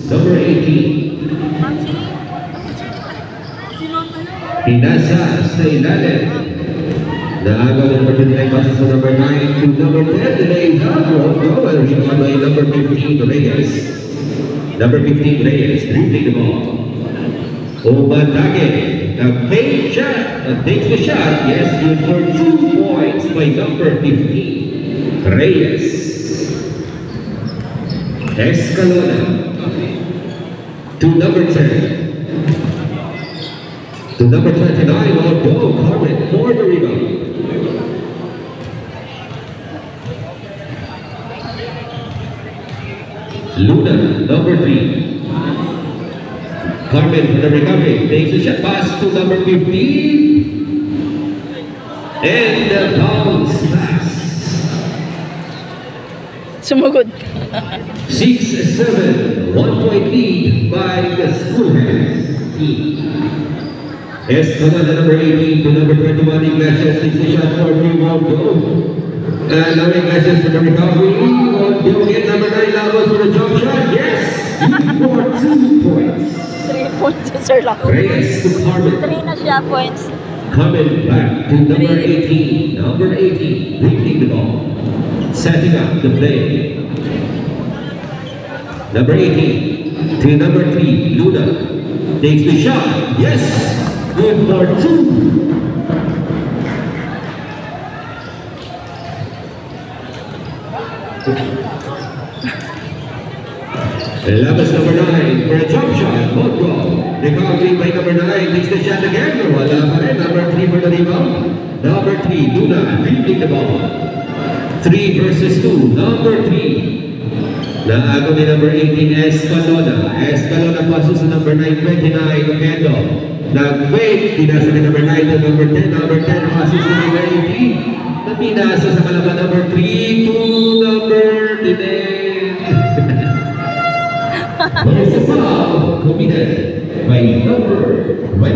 Number 18. Pinasa sa ilalim. Naagaw ng number 29 passes sa number 9 to number 10. Delays up. Well, siya by number 15, Reyes. Number 15, Reyes. Dribbling the ball. Obatake. Nag-fake shot. Takes the shot. Yes, good for 2 points by number 15, Reyes. Escalona. To number 10. To number 29, Odo Carmen for the rebound. Luna, number 3. Carmen for the recovery. Takes the shot pass to number 15. And the bounce pass. Sumugod. 6-7. 1-point lead by the Schoolhands team. Escalona, number 18 to number 21. Iglesias takes the shot for rebound goal. And now Iglesias for the recovery. Go again, number 9 Lavos for the jump shot. Yes! For 2 points. 3 points si Sir Lau. Reyes to Carmen. 3 na siya points. Coming back to number 18. Number 18, leading the ball. Setting up the play. Number 18 to number 3, Luna. Takes the shot. Yes! Good for 2. Labas number 9 for a jump shot. Good goal. Recovery by number 9. Takes the shot again. Wala pa rin. Number 3 for the rebound. Number 3, Luna, dribbling the ball. 3 versus 2. Number 3. Naago ni number 18, Escalona. Escalona passes to number 9, 29, Oquendo. Nag-fake. Pinasa ni number 9 to number 10. Number 10 passes to number 18. Napinasa sa kalaban number 3 to number 10. There's a foul committed by number